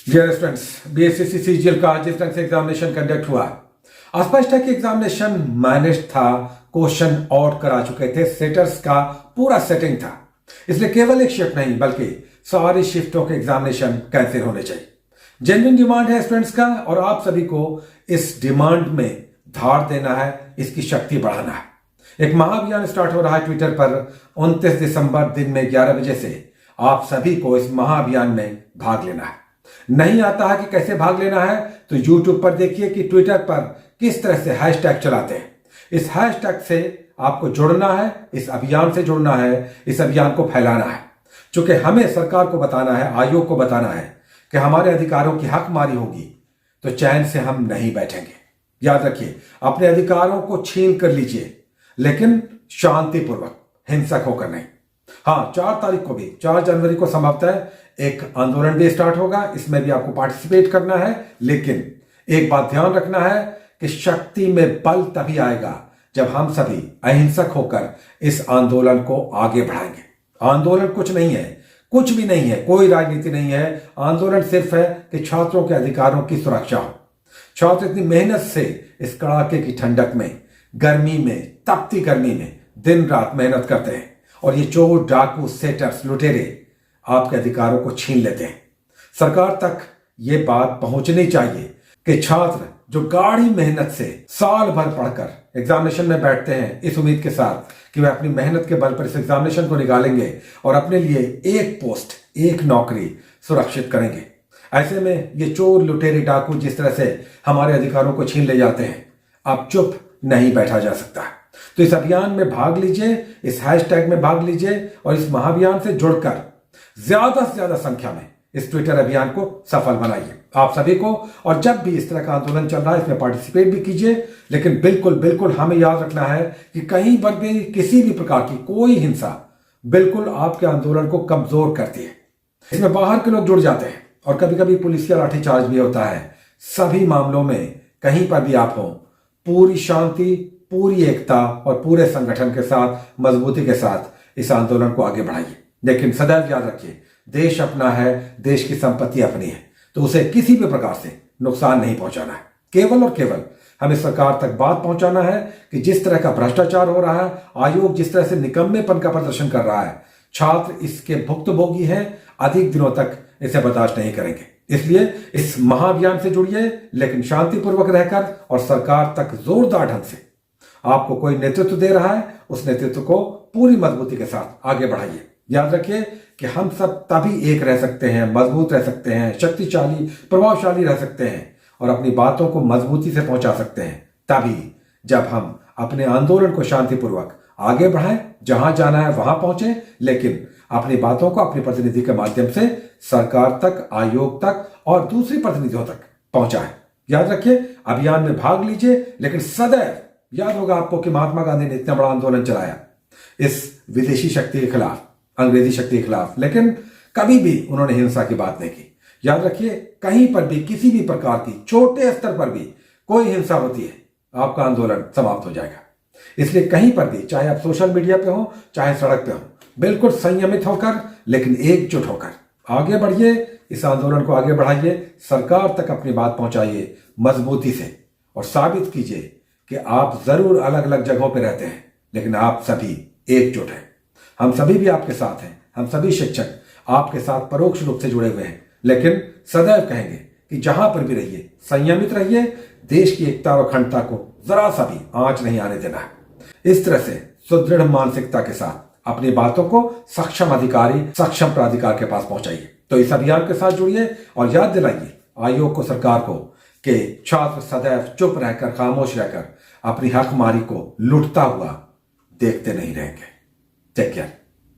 Dear students, BSSC CGL का जिस ढंग से एग्जामिनेशन कंडक्ट हुआ, स्पष्ट है कि एग्जामिनेशन मैनेज था, क्वेश्चन आउट करा चुके थे, सेटर्स का पूरा सेटिंग था। इसलिए केवल एक शिफ्ट नहीं बल्कि सारी शिफ्टों के एग्जामिनेशन कैंसिल होने चाहिए। जेन्युइन डिमांड है स्टूडेंट्स का और आप सभी को इस डिमांड में धार देना है, इसकी शक्ति बढ़ाना है। एक महाअभियान स्टार्ट हो रहा है ट्विटर पर 29 दिसंबर दिन में 11 बजे से। आप सभी को इस महाअभियान में भाग लेना है। नहीं आता है कि कैसे भाग लेना है तो यूट्यूब पर देखिए कि ट्विटर पर किस तरह से हैशटैग चलाते हैं। इस हैशटैग से आपको जुड़ना है, इस अभियान से जुड़ना है, इस अभियान को फैलाना है। चूंकि हमें सरकार को बताना है, आयोग को बताना है कि हमारे अधिकारों की हकमारी होगी तो चैन से हम नहीं बैठेंगे। याद रखिए, अपने अधिकारों को छीन कर लीजिए लेकिन शांतिपूर्वक, हिंसक होकर नहीं। हाँ, 4 तारीख को भी, 4 जनवरी को संभवतः एक आंदोलन भी स्टार्ट होगा। इसमें भी आपको पार्टिसिपेट करना है, लेकिन एक बात ध्यान रखना है कि शक्ति में बल तभी आएगा जब हम सभी अहिंसक होकर इस आंदोलन को आगे बढ़ाएंगे। आंदोलन कुछ नहीं है, कुछ भी नहीं है, कोई राजनीति नहीं है। आंदोलन सिर्फ है कि छात्रों के अधिकारों की सुरक्षा हो। छात्र इतनी मेहनत से इस कड़ाके की ठंडक में, गर्मी में, तपती गर्मी में दिन रात मेहनत करते हैं और ये चोर, डाकू, सेटर्स, लुटेरे आपके अधिकारों को छीन लेते हैं। सरकार तक ये बात पहुंचनी चाहिए कि छात्र जो गाढ़ी मेहनत से साल भर पढ़कर एग्जामिनेशन में बैठते हैं इस उम्मीद के साथ कि वे अपनी मेहनत के बल पर इस एग्जामिनेशन को निकालेंगे और अपने लिए एक पोस्ट, एक नौकरी सुरक्षित करेंगे। ऐसे में ये चोर, लुटेरे, डाकू जिस तरह से हमारे अधिकारों को छीन ले जाते हैं, अब चुप नहीं बैठा जा सकता। तो इस अभियान में भाग लीजिए, इस हैशटैग में भाग लीजिए और इस महाअभियान से जुड़कर ज्यादा से ज्यादा संख्या में इस ट्विटर अभियान को सफल बनाइए आप सभी को। और जब भी इस तरह का आंदोलन चल रहा है इसमें पार्टिसिपेट भी कीजिए, लेकिन बिल्कुल बिल्कुल हमें याद रखना है कि कहीं पर भी किसी भी प्रकार की कोई हिंसा बिल्कुल आपके आंदोलन को कमजोर करती है। इसमें बाहर के लोग जुड़ जाते हैं और कभी कभी पुलिस का लाठीचार्ज भी होता है। सभी मामलों में कहीं पर भी आप हो, पूरी शांति, पूरी एकता और पूरे संगठन के साथ, मजबूती के साथ इस आंदोलन को आगे बढ़ाइए। लेकिन सदैव याद रखिए, देश अपना है, देश की संपत्ति अपनी है, तो उसे किसी भी प्रकार से नुकसान नहीं पहुंचाना है। केवल और केवल हमें सरकार तक बात पहुंचाना है कि जिस तरह का भ्रष्टाचार हो रहा है, आयोग जिस तरह से निकम्मेपन का प्रदर्शन कर रहा है, छात्र इसके भुक्तभोगी हैं, अधिक दिनों तक इसे बर्दाश्त नहीं करेंगे। इसलिए इस महाअभियान से जुड़िए, लेकिन शांतिपूर्वक रहकर, और सरकार तक जोरदार ढंग से आपको कोई नेतृत्व दे रहा है उस नेतृत्व को पूरी मजबूती के साथ आगे बढ़ाइए। याद रखिए कि हम सब तभी एक रह सकते हैं, मजबूत रह सकते हैं, शक्तिशाली, प्रभावशाली रह सकते हैं और अपनी बातों को मजबूती से पहुंचा सकते हैं तभी जब हम अपने आंदोलन को शांतिपूर्वक आगे बढ़ाएं, जहां जाना है वहां पहुंचे, लेकिन अपनी बातों को अपनी प्रतिनिधि के माध्यम से सरकार तक, आयोग तक और दूसरी प्रतिनिधियों तक पहुंचाएं। याद रखिए, अभियान में भाग लीजिए, लेकिन सदैव याद होगा आपको कि महात्मा गांधी ने इतना बड़ा आंदोलन चलाया इस विदेशी शक्ति के खिलाफ, अंग्रेजी शक्ति के खिलाफ, लेकिन कभी भी उन्होंने हिंसा की बात नहीं की। याद रखिए, कहीं पर भी, किसी भी प्रकार की, छोटे स्तर पर भी कोई हिंसा होती है, आपका आंदोलन समाप्त हो जाएगा। इसलिए कहीं पर भी, चाहे आप सोशल मीडिया पे हो, चाहे सड़क पे हो, बिल्कुल संयमित होकर लेकिन एकजुट होकर आगे बढ़िए, इस आंदोलन को आगे बढ़ाइए, सरकार तक अपनी बात पहुंचाइए मजबूती से और साबित कीजिए कि आप जरूर अलग अलग जगहों पर रहते हैं लेकिन आप सभी एकजुट हैं। हम सभी भी आपके साथ हैं, हम सभी शिक्षक आपके साथ परोक्ष रूप से जुड़े हुए हैं, लेकिन सदैव कहेंगे कि जहां पर भी रहिए, संयमित रहिए, देश की एकता और अखंडता को जरा सा भी आंच नहीं आने देना है। इस तरह से सुदृढ़ मानसिकता के साथ अपनी बातों को सक्षम अधिकारी, सक्षम प्राधिकार के पास पहुंचाइए। तो इस अभियान के साथ जुड़िए और याद दिलाइए आयोग को, सरकार को कि छात्र सदैव चुप रहकर, खामोश रहकर अपनी हकमारी को लुटता हुआ देखते नहीं रहेंगे। Take care.